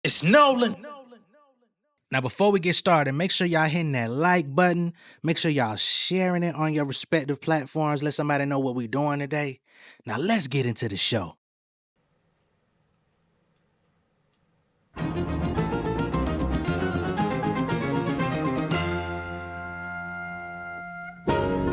It's Nolan. Now, before we get started, make sure y'all hitting that like button. Make sure y'all sharing it on your respective platforms. Let somebody know what we're doing today. Now, let's get into the show.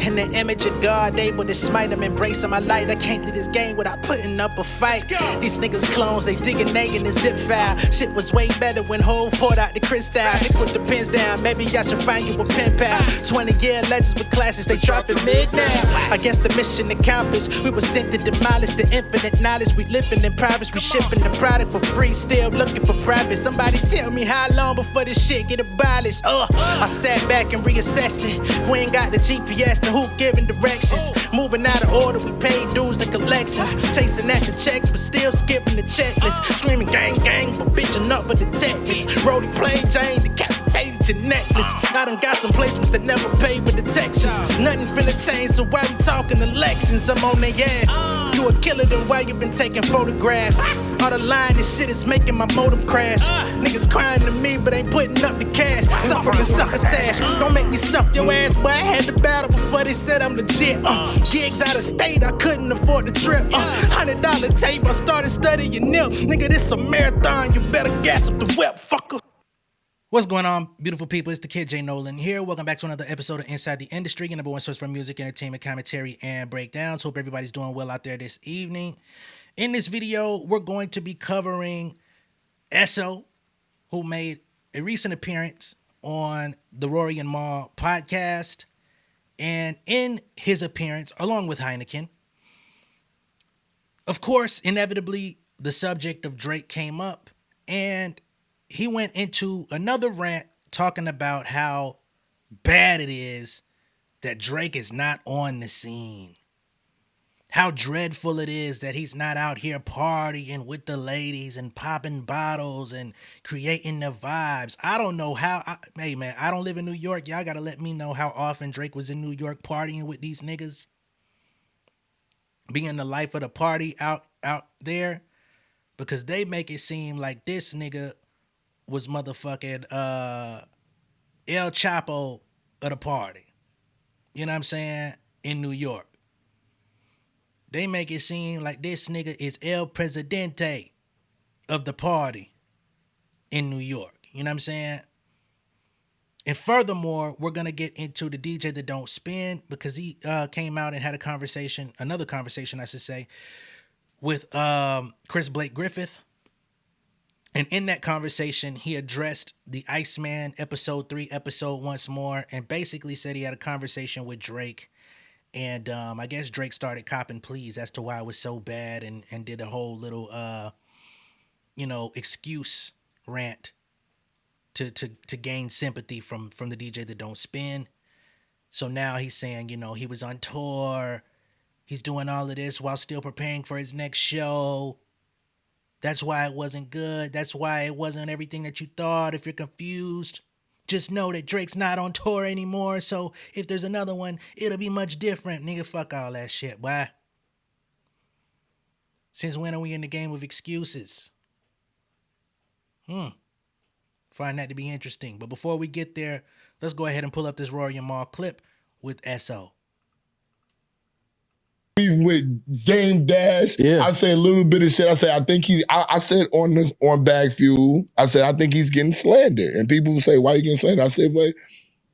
In the image of God, able to smite him, embracing my light. I can't leave this game without putting up a fight. These niggas clones, they digging they in the zip file. Shit was way better when Hov poured out the crystal. They put the pins down, maybe I should find you a pen pal. 20-year legends with classes, they dropping mid now. I guess the mission accomplished. We were sent to demolish the infinite knowledge. We living in privates, we shipping the product for free, still looking for profit. Somebody tell me how long before this shit get abolished. I sat back and reassessed it. If we ain't got the GPS, then who giving directions? Moving out of order, we paid dues to collections. Chasing at the checks, but still skipping the checklist. Screaming gang gang, but bitching up for the tetanus. Rolling plain Jane, decapitated your necklace. I done got some placements that never paid with detections. Nothing finna change, so why we talking elections? I'm on their ass. You a killer, then why you been taking photographs? All the line, this shit is making my modem crash. Niggas crying to me, but ain't putting up the cash. Suffering succotash. Don't make me stuff your ass, boy. I had to battle before they said I'm legit. Gigs out of state, I couldn't afford the trip. $100 tape, I started studying nip. Nigga, this a marathon, you better gas up the whip, fucker. What's going on, beautiful people? It's the kid J Nolan here. Welcome back to another episode of Inside the Industry, your number one source for music, entertainment, commentary, and breakdowns. Hope everybody's doing well out there this evening. In this video, we're going to be covering Esso, who made a recent appearance on the Rory and Maul podcast. And in his appearance, along with Heineken, of course, inevitably, the subject of Drake came up, and he went into another rant talking about how bad it is that Drake is not on the scene. How dreadful it is that he's not out here partying with the ladies and popping bottles and creating the vibes. I don't know how. Hey, man, I don't live in New York. Y'all got to let me know how often Drake was in New York partying with these niggas. Being the life of the party out there. Because they make it seem like this nigga was motherfucking El Chapo of the party. You know what I'm saying? In New York. They make it seem like this nigga is El Presidente of the party in New York. You know what I'm saying? And furthermore, we're going to get into the DJ that don't spin, because he came out and had another conversation, I should say, with Chris Blake Griffith. And in that conversation, he addressed the Iceman episode 3 episode once more, and basically said he had a conversation with Drake. And I guess Drake started copping pleas as to why it was so bad, and did a whole little, excuse rant to gain sympathy from the DJ that don't spin. So now he's saying, he was on tour. He's doing all of this while still preparing for his next show. That's why it wasn't good. That's why it wasn't everything that you thought. If you're confused, just know that Drake's not on tour anymore, so if there's another one, it'll be much different. Nigga, fuck all that shit, boy. Since when are we in the game of excuses? Find that to be interesting. But before we get there, let's go ahead and pull up this Rory and Maul clip with Esso. With Game Dash, Yeah. I say a little bit of shit. I said on Bag Fuel, I said I think he's getting slandered, and people say, "Why are you getting slandered?" I said, "But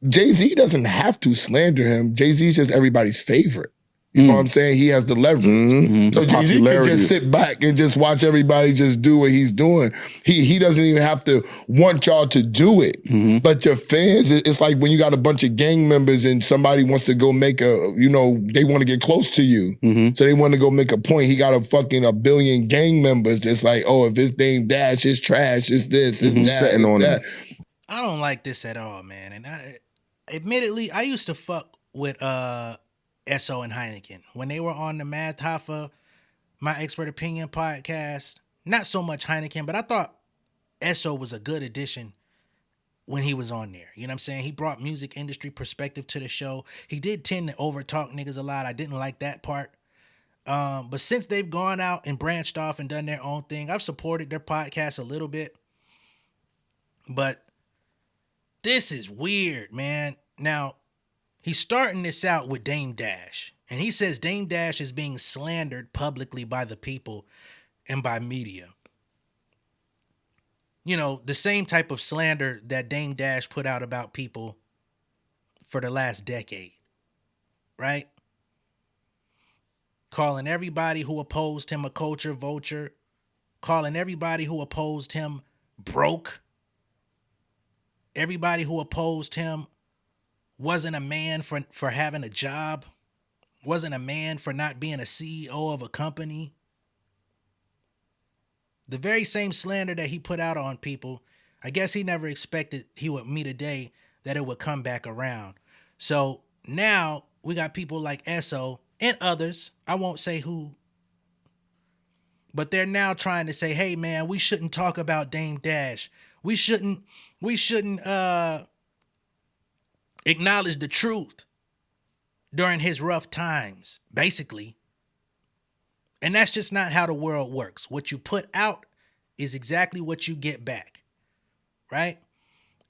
Jay-Z doesn't have to slander him. Jay-Z's just everybody's favorite. You know what I'm saying? He has the leverage. So Jay-Z can just sit back and just watch everybody just do what he's doing. He doesn't even have to want y'all to do it. But your fans, it's like when you got a bunch of gang members and somebody wants to go make they want to get close to you. So they want to go make a point. He got a billion gang members. It's like, oh, if his name Dash, it's trash, it's this, it's that, setting on that. I don't like this at all, man. And admittedly, I used to fuck with Esso and Heineken when they were on the Math Hoffa, My Expert Opinion podcast. Not so much Heineken, but I thought Esso was a good addition when he was on there. You know what I'm saying? He brought music industry perspective to the show. He did tend to over talk niggas a lot. I didn't like that part. But since they've gone out and branched off and done their own thing, I've supported their podcast a little bit. But this is weird, man. Now, he's starting this out with Dame Dash. And he says Dame Dash is being slandered publicly by the people and by media. You know, the same type of slander that Dame Dash put out about people for the last decade, right? Calling everybody who opposed him a culture vulture, calling everybody who opposed him broke, everybody who opposed him wasn't a man for having a job, wasn't a man for not being a CEO of a company. The very same slander that he put out on people, I guess he never expected he would meet a day that it would come back around. So now we got people like Esso and others, I won't say who, but they're now trying to say, hey man, we shouldn't talk about Dame Dash. We shouldn't acknowledge the truth during his rough times, basically. And that's just not how the world works. What you put out is exactly what you get back, right?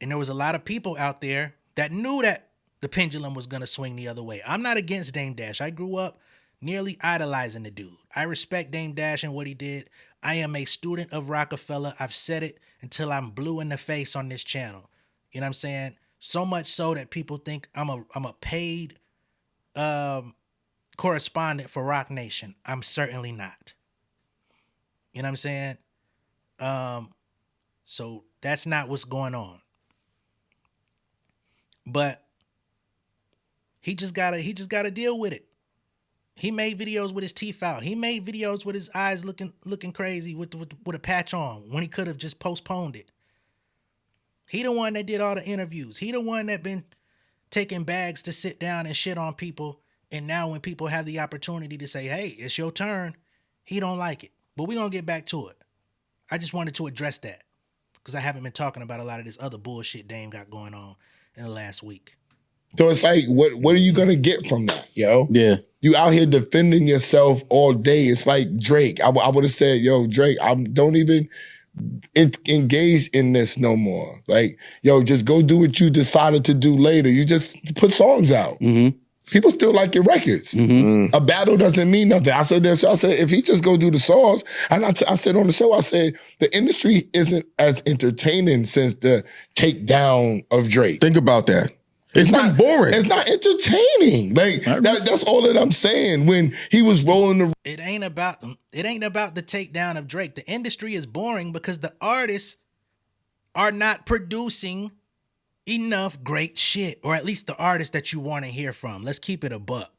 And there was a lot of people out there that knew that the pendulum was going to swing the other way. I'm not against Dame Dash. I grew up nearly idolizing the dude. I respect Dame Dash and what he did. I am a student of Rockefeller. I've said it until I'm blue in the face on this channel. You know what I'm saying? So much so that people think I'm a paid correspondent for Rock Nation. I'm certainly not. You know what I'm saying? So that's not what's going on. But he just gotta deal with it. He made videos with his teeth out. He made videos with his eyes looking crazy with a patch on when he could have just postponed it. He the one that did all the interviews. He the one that been taking bags to sit down and shit on people. And now when people have the opportunity to say, hey, it's your turn, he don't like it. But we're going to get back to it. I just wanted to address that because I haven't been talking about a lot of this other bullshit Dame got going on in the last week. So it's like, what are you going to get from that, yo? Yeah. You out here defending yourself all day. It's like Drake. I would have said, yo, Drake, don't even engage in this no more. Like, yo, just go do what you decided to do later. You just put songs out. Mm-hmm. People still like your records. Mm-hmm. A battle doesn't mean nothing. I said this. I said if he just go do the songs, and I said on the show, I said the industry isn't as entertaining since the takedown of Drake. Think about that. It's been boring. It's not entertaining. Like that's all that I'm saying. When he was rolling the, it ain't about the takedown of Drake. The industry is boring because the artists are not producing enough great shit, or at least the artists that you want to hear from. Let's keep it a buck.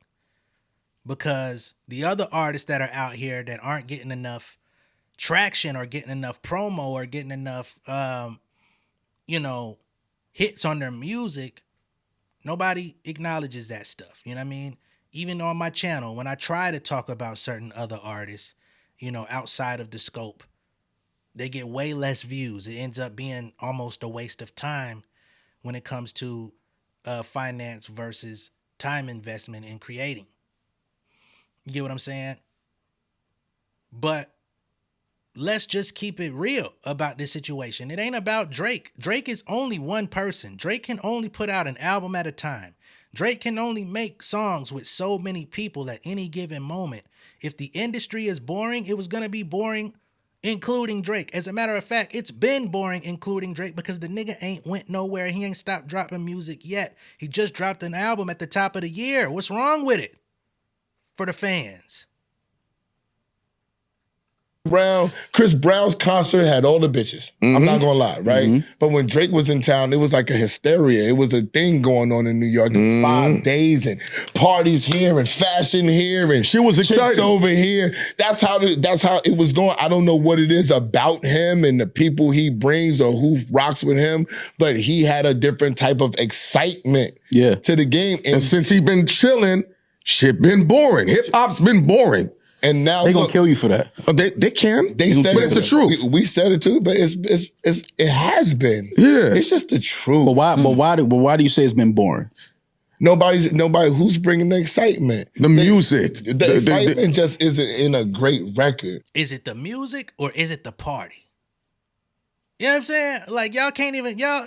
Because the other artists that are out here that aren't getting enough traction or getting enough promo or getting enough hits on their music, nobody acknowledges that stuff. You know what I mean? Even on my channel, when I try to talk about certain other artists, outside of the scope, they get way less views. It ends up being almost a waste of time when it comes to finance versus time investment in creating. You get what I'm saying? But let's just keep it real about this situation. It ain't about Drake. Drake is only one person. Drake can only put out an album at a time. Drake can only make songs with so many people at any given moment. If the industry is boring, it was going to be boring including Drake. As a matter of fact, it's been boring including Drake because the nigga ain't went nowhere. He ain't stopped dropping music yet. He just dropped an album at the top of the year. What's wrong with it for the fans? Chris Brown's concert had all the bitches. Mm-hmm. I'm not gonna lie, right? Mm-hmm. But when Drake was in town, it was like a hysteria. It was a thing going on in New York. It was 5 days and parties here and fashion here and shit was exciting over here. That's how it was going. I don't know what it is about him and the people he brings or who rocks with him, but he had a different type of excitement to the game. And since he been chilling, shit been boring. Hip hop's been boring. And now they gonna kill you for that. They can. They said but it's the truth. We said it too, but it has been. Yeah, it's just the truth. But why do you say it's been boring? Nobody who's bringing the excitement. The music. The excitement just isn't in a great record. Is it the music or is it the party? You know what I'm saying? Like, y'all can't even, y'all,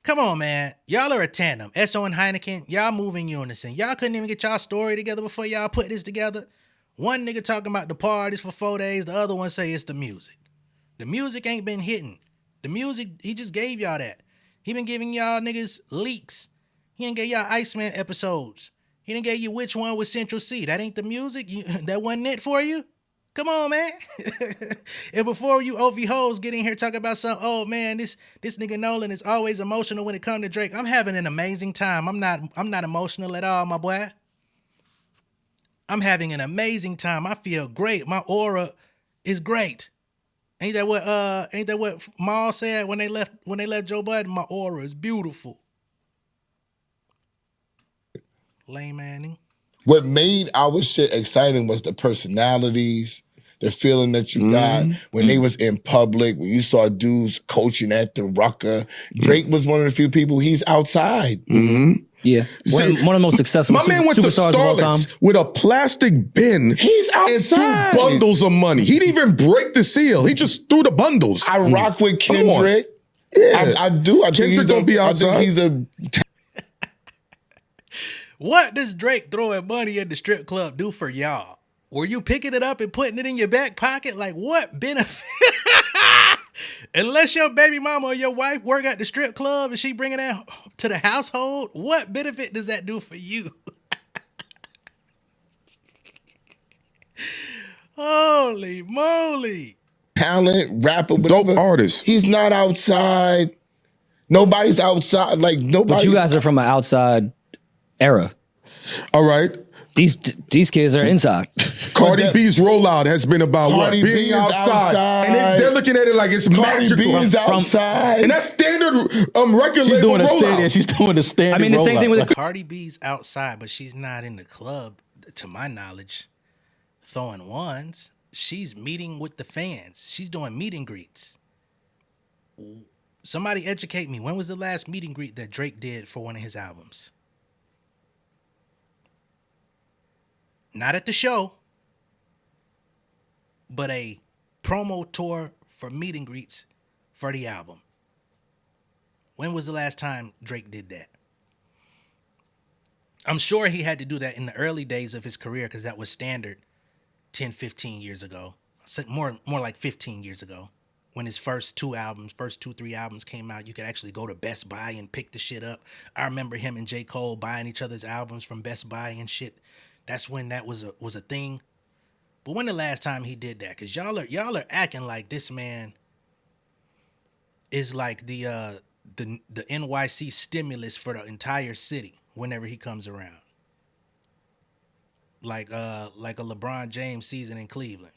come on, man. Y'all are a tandem. Esso and Heineken, y'all move in unison. Y'all couldn't even get y'all story together before y'all put this together. One nigga talking about the parties for 4 days. The other one say it's the music. The music ain't been hitting. The music, he just gave y'all that. He been giving y'all niggas leaks. He done gave y'all Iceman episodes. He done gave you which one with Central C. That ain't the music? That wasn't it for you? Come on, man. And before you OV hoes get in here talking about some, oh man, this nigga Nolan is always emotional when it comes to Drake. I'm having an amazing time. I'm not emotional at all, my boy. I'm having an amazing time. I feel great. My aura is great. Ain't that what Maul said when they left Joe Budden? My aura is beautiful. Lame Manning. What made our shit exciting was the personalities, the feeling that you got when they was in public, when you saw dudes coaching at the Rucker. Drake was one of the few people, he's outside. Yeah. One of the most successful My man went to superstars of all time. Starlets with a plastic bin. He's and threw outside. bundles of money. He didn't even break the seal. He just threw the bundles. I rock with Kendrick. Yeah. I do. I think Kendrick don't be I outside. think he's a What does Drake throwing money in the strip club do for y'all? Were you picking it up and putting it in your back pocket? Like, what benefit? Unless your baby mama or your wife work at the strip club and she bringing that to the household, what benefit does that do for you? Holy moly. talent, rapper, whatever. Dope artist. He's not outside. Nobody's outside. Like, nobody. But you guys are from an outside era. All right. These kids are inside. Cardi B's rollout has been about Cardi what? B Being is outside. And they're looking at it like it's Cardi magical. B is outside. And that's standard record She's label doing a rollout. standard. She's doing a standard. I mean, the same thing with Cardi B's outside, but she's not in the club, to my knowledge, throwing ones. She's meeting with the fans. She's doing meet and greets. Somebody educate me. When was the last meet and greet that Drake did for one of his albums? Not at the show, but a promo tour for meet and greets for the album. When was the last time Drake did that? I'm sure he had to do that in the early days of his career because that was standard 10, 15 years ago. More like 15 years ago. When his first 3 albums came out, you could actually go to Best Buy and pick the shit up. I remember him and J. Cole buying each other's albums from Best Buy and shit. That's when that was a thing. But when the last time he did that? Because y'all are acting like this man is like the NYC stimulus for the entire city whenever he comes around. Like a LeBron James season in Cleveland.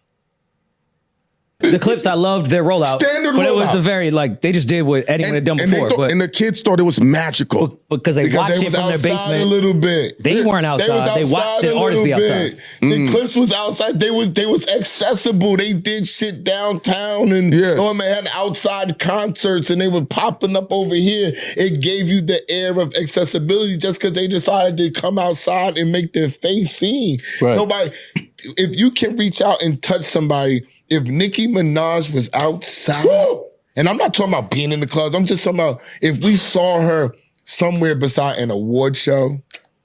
the clips. I loved their rollout, Standard but it was rollout. a very like they just did what Eddie would have done before. And the kids thought it was magical. Because they watched they it was from their outside basement. a little bit. They weren't outside. They watched the artists be outside. The clips was outside. They was accessible. They did shit downtown and had outside concerts and they were popping up over here. It gave you the air of accessibility just because they decided to come outside and make their face seen. Right. Nobody, if you can reach out and touch somebody, if Nicki Minaj was outside, and I'm not talking about being in the clubs, I'm just talking about if we saw her somewhere beside an award show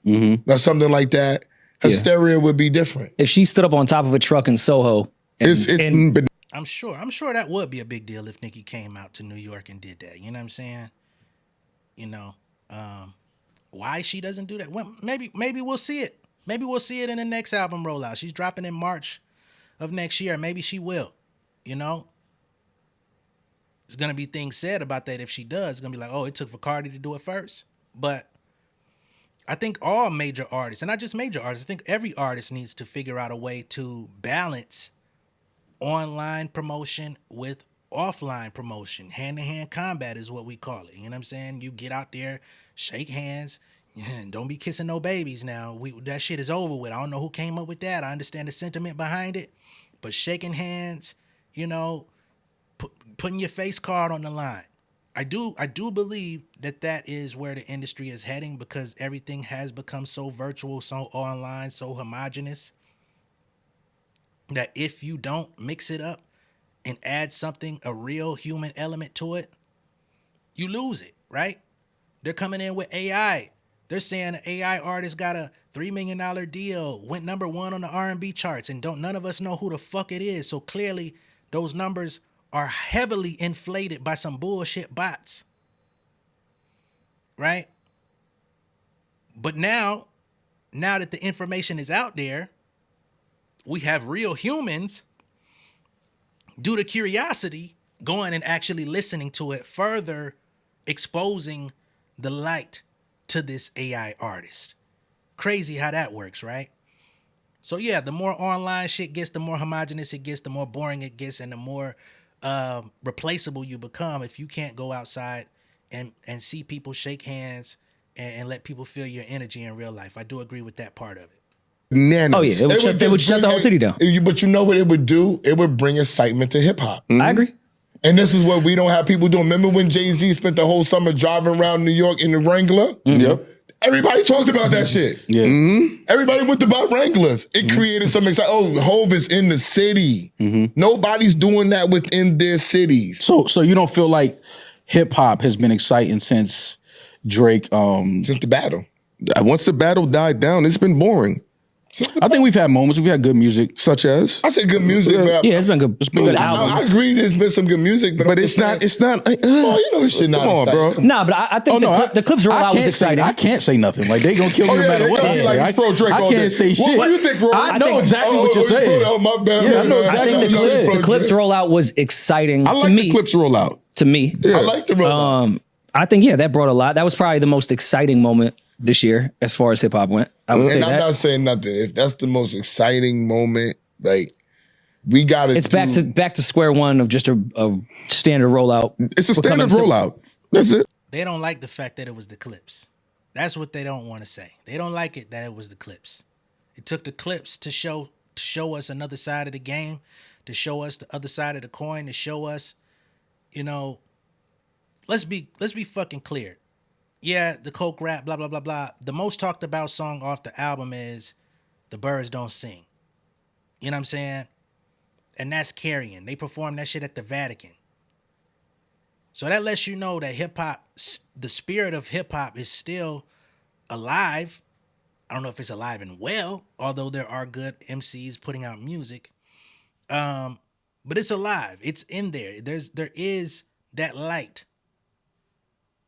or something like that, hysteria would be different. If she stood up on top of a truck in Soho, I'm sure that would be a big deal if Nicki came out to New York and did that. You know what I'm saying? You know, why she doesn't do that? Well, maybe we'll see it. Maybe we'll see it in the next album rollout. She's dropping in March of next year. Maybe she will. You know, there's gonna be things said about that if she does. It's gonna be like, oh, it took for Cardi to do it first. But I think all major artists, and not just major artists, I think every artist needs to figure out a way to balance online promotion with offline promotion. Hand-to-hand combat is what we call it. You know what I'm saying? You get out there, shake hands, and don't be kissing no babies now. That shit is over with. I don't know who came up with that. I understand the sentiment behind it. But shaking hands, you know, putting your face card on the line. I do believe that is where the industry is heading because everything has become so virtual, so online, so homogenous that if you don't mix it up and add something, a real human element to it, you lose it, right? They're coming in with AI. They're saying an AI artist got a $3 million deal, went number 1 on the R&B charts, and don't none of us know who the fuck it is. So clearly, those numbers are heavily inflated by some bullshit bots, right? But now that the information is out there, we have real humans, due to curiosity, going and actually listening to it, further exposing the light to this AI artist. Crazy how that works, right? So yeah, the more online shit gets, the more homogenous it gets, the more boring it gets, and the more replaceable you become if you can't go outside and see people, shake hands, and let people feel your energy in real life. I do agree with that part of it. Bananas. Oh yeah, they would shut the whole city down. But you know what it would do? It would bring excitement to hip hop. I agree. And this is what we don't have people doing. Remember when Jay-Z spent the whole summer driving around New York in the Wrangler? Yep. Everybody talked about that shit. Yeah. Everybody went to buy Wranglers. It created some excitement. Oh, Hove is in the city. Nobody's doing that within their cities. So you don't feel like hip hop has been exciting since Drake? Since the battle. Once the battle died down, it's been boring. I think we've had moments. We've had good music. Such as? I say good music. But Yeah, it's been good. It's been good I albums. agree there's been some good music, but But it's not. Oh, you know this shit not Come on, bro. exciting. Nah, but I think the clips rollout was exciting. I can't say nothing. Like they gonna kill me no matter what. Like, I pro Drake all day. can't say shit. What do you think, bro? I know exactly what you're saying. Oh, my bad. Yeah, I know I exactly think what you're saying. the clips rollout was exciting I like to me. the clips rollout. To me, Yeah. I like the rollout. I think that brought a lot. That was probably the most exciting moment this year as far as hip hop went. I would say And I'm that. not saying nothing. If that's the most exciting moment, like we gotta. It's back to square one of just a standard rollout. It's a Becoming standard rollout. That's it. They don't like the fact that it was the clips. That's what they don't want to say. They don't like it that it was the clips. It took the clips to show us another side of the game, to show us the other side of the coin, to show us, let's be fucking clear. Yeah, the coke rap, blah, blah, blah, blah. The most talked about song off the album is The Birds Don't Sing. You know what I'm saying? And that's Carrion. They performed that shit at the Vatican. So that lets you know that hip hop, the spirit of hip hop is still alive. I don't know if it's alive and well, although there are good MCs putting out music. But it's alive. It's in there. There is that light.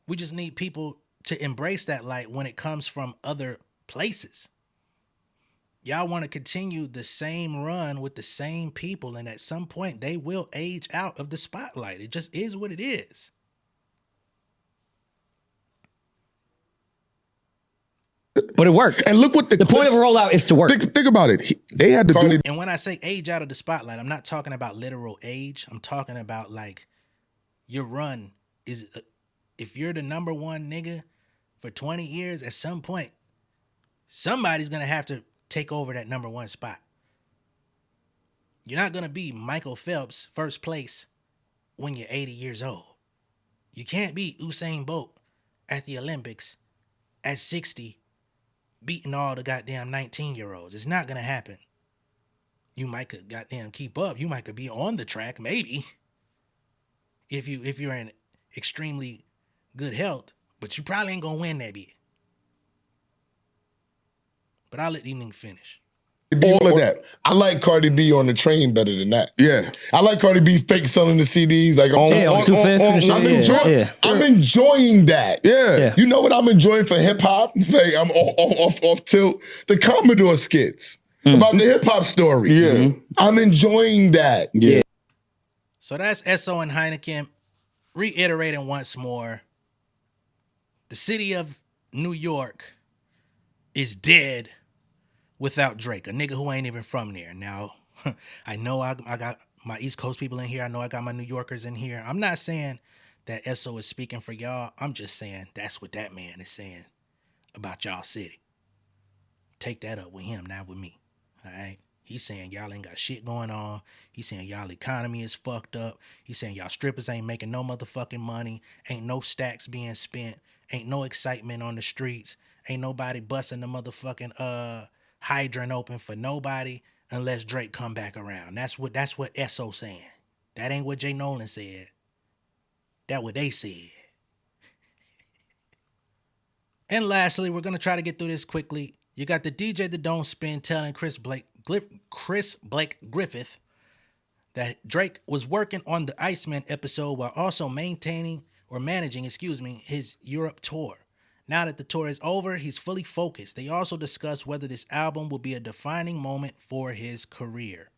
We just need people to embrace that light when it comes from other places. Y'all want to continue the same run with the same people, and at some point they will age out of the spotlight. It just is what it is. But it worked. And look what the point of a rollout is to work. Think about it. They had to do. And when I say age out of the spotlight, I'm not talking about literal age. I'm talking about like your run is, if you're the number one nigga for 20 years, at some point, somebody's going to have to take over that number one spot. You're not going to be Michael Phelps, first place, when you're 80 years old. You can't be Usain Bolt at the Olympics at 60, beating all the goddamn 19-year-olds. It's not going to happen. You might could goddamn keep up. You might could be on the track, maybe, if you're in extremely good health, but you probably ain't going to win that bit. But I'll let these niggas finish. All of that. I like Cardi B on the train better than that. Yeah. I like Cardi B fake selling the CDs. Like on 2/5. I'm enjoying that. Yeah. You know what I'm enjoying for hip hop? Like I'm off tilt. The Commodore skits about the hip hop story. Yeah. I'm enjoying that. Yeah. So that's Esso and Heineken reiterating once more. The city of New York is dead without Drake, a nigga who ain't even from there. Now, I know I got my East Coast people in here. I know I got my New Yorkers in here. I'm not saying that Esso is speaking for y'all. I'm just saying that's what that man is saying about y'all city. Take that up with him, not with me. All right? He's saying y'all ain't got shit going on. He's saying y'all economy is fucked up. He's saying y'all strippers ain't making no motherfucking money. Ain't no stacks being spent. Ain't no excitement on the streets. Ain't nobody busting the motherfucking hydrant open for nobody unless Drake come back around. That's what Esso saying. That ain't what J Nolan said. That what they said. And lastly, we're gonna try to get through this quickly. You got the DJ that don't spin telling Chris Blake Griffith that Drake was working on the Iceman episode while also managing, his Europe tour. Now that the tour is over, he's fully focused. They also discuss whether this album will be a defining moment for his career.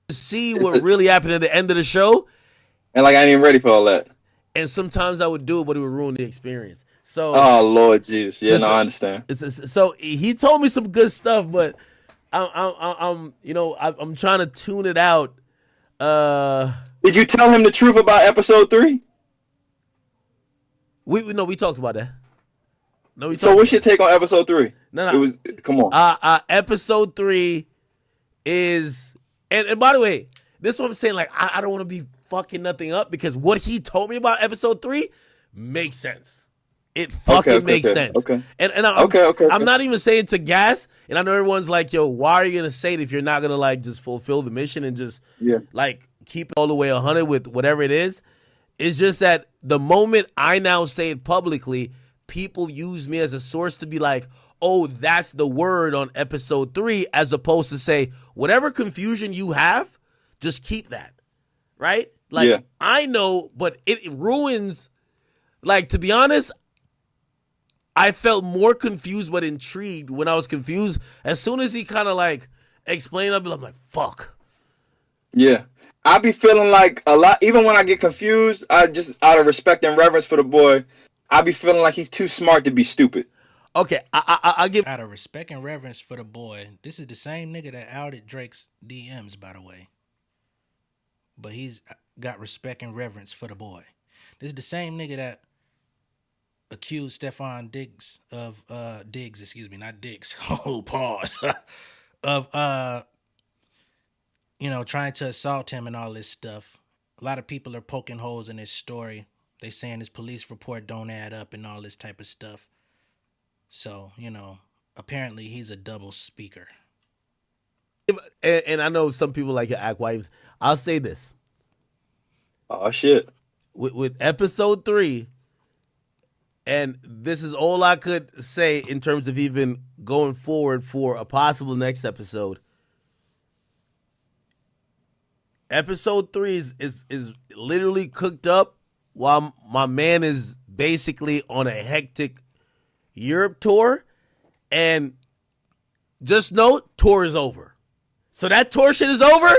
See what really happened at the end of the show, And like I ain't even ready for all that. and sometimes I would do it, but it would ruin the experience. So, Oh Lord Jesus, yeah, no, I understand. So he told me some good stuff, but I'm trying to tune it out. Did you tell him the truth about episode 3? We talked about that. No, So what's your take on episode 3? No. It was come on. Episode 3 is, and by the way, this is what I'm saying. Like, I don't want to be fucking nothing up because what he told me about episode 3 makes sense. It fucking makes sense. Okay. And I'm not even saying to gas. And I know everyone's like, yo, why are you gonna say it if you're not gonna like just fulfill the mission and just like keep it all the way 100 with whatever it is? It's just that the moment I now say it publicly, people use me as a source to be like, oh, that's the word on episode 3, as opposed to say, whatever confusion you have, just keep that. Right? Like, I know, but it ruins, like, to be honest, I felt more confused but intrigued when I was confused. As soon as he kind of like explained, I'm like, fuck. Yeah. I be feeling like a lot, even when I get confused, I just, out of respect and reverence for the boy, I be feeling like he's too smart to be stupid. Okay, I'll give... Out of respect and reverence for the boy, this is the same nigga that outed Drake's DMs, by the way. But he's got respect and reverence for the boy. This is the same nigga that accused Stefan Diggs of, not Diggs, oh, pause, of, trying to assault him and all this stuff. A lot of people are poking holes in his story. They saying his police report don't add up and all this type of stuff. So, apparently he's a double speaker. And I know some people like to act wives. I'll say this. Oh, shit. With episode 3, and this is all I could say in terms of even going forward for a possible next episode. Episode 3 is literally cooked up while my man is basically on a hectic Europe tour, and just know tour is over. So that tour shit is over.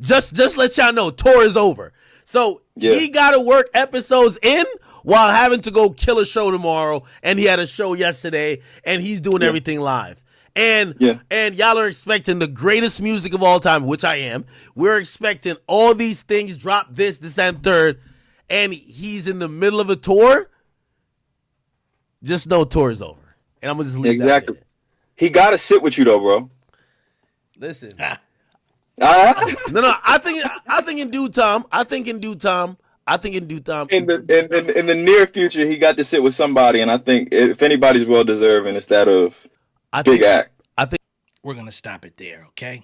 Just let y'all know tour is over. So he got to work episodes in while having to go kill a show tomorrow, and he had a show yesterday, and he's doing everything live. And y'all are expecting the greatest music of all time, which I am. We're expecting all these things, drop this, and third, and he's in the middle of a tour. Just know tour is over. And I'm going to just leave that there. He got to sit with you, though, bro. Listen. No, I think in due time. In the near future, he got to sit with somebody, and I think if anybody's well deserving, it's that of Big Act. I think we're gonna stop it there, okay?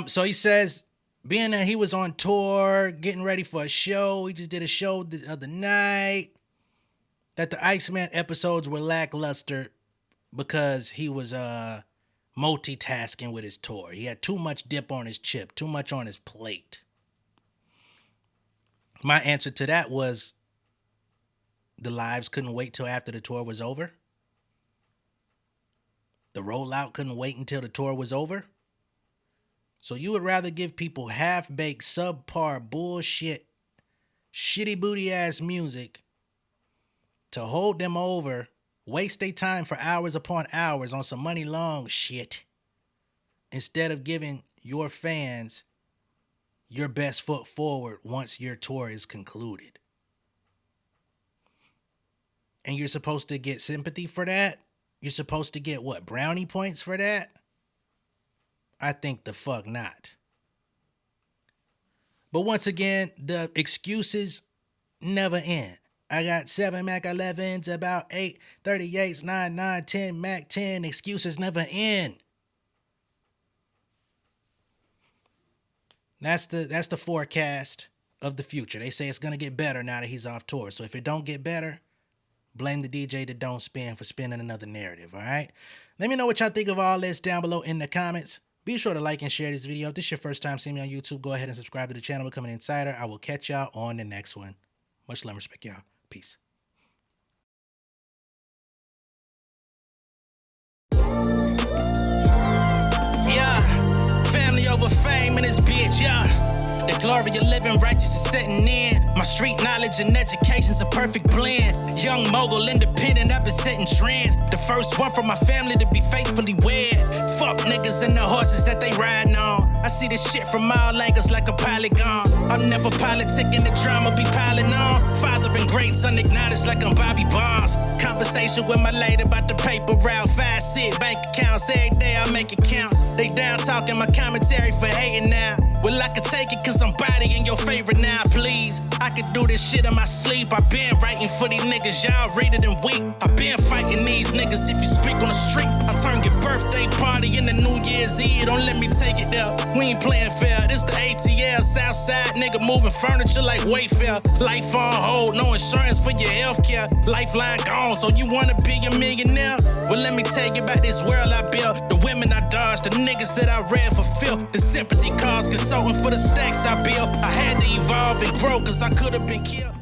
So he says, being that he was on tour, getting ready for a show, he just did a show the other night, that the Iceman episodes were lackluster because he was multitasking with his tour. He had too much dip on his chip, too much on his plate. My answer to that was the lives couldn't wait till after the tour was over. The rollout couldn't wait until the tour was over. So you would rather give people half-baked, subpar, bullshit, shitty booty ass music to hold them over, waste their time for hours upon hours on some money long shit, instead of giving your fans your best foot forward once your tour is concluded. And you're supposed to get sympathy for that? You're supposed to get what, brownie points for that? I think the fuck not. But once again, the excuses never end. I got 7 Mac 11s, about 8 38s, 9, 10 Mac 10. Excuses never end. That's the forecast of the future. They say it's gonna get better now that he's off tour. So if it don't get better, blame the DJ that don't spin for spinning another narrative, all right? Let me know what y'all think of all this down below in the comments. Be sure to like and share this video. If this is your first time seeing me on YouTube, go ahead and subscribe to the channel, become an insider. I will catch y'all on the next one. Much love and respect, y'all. Peace. Yeah, family over fame in this bitch, yeah. The glory of living righteous is setting in. My street knowledge and education's a perfect blend. Young mogul, independent, I've been setting trends. The first one from my family to be faithfully wed. Fuck niggas and the horses that they riding on. I see this shit from all angles like a polygon. I'm never politicking, the drama be piling on. Father and great son acknowledged like I'm Bobby Bonds. Conversation with my lady about the paper route. 5 sit bank accounts every day I make it count. They down talking my commentary for hating now. Well, I could take it cause I'm bodying your favorite now, please. I could do this shit in my sleep. I been writing for these niggas, y'all read it and weep. I been fighting these niggas if you speak on the street. I turn your birthday party into New Year's Eve. Don't let me take it there. We ain't playing fair. This the ATL, Southside nigga moving furniture like Wayfair. Life on hold, no insurance for your healthcare. Lifeline gone, so you wanna be a millionaire? Well, let me tell you about this world I built. The women I dodged, the niggas that I read for filth. The sympathy cause consulting for the stacks I built. I had to evolve and grow cause I could have been killed.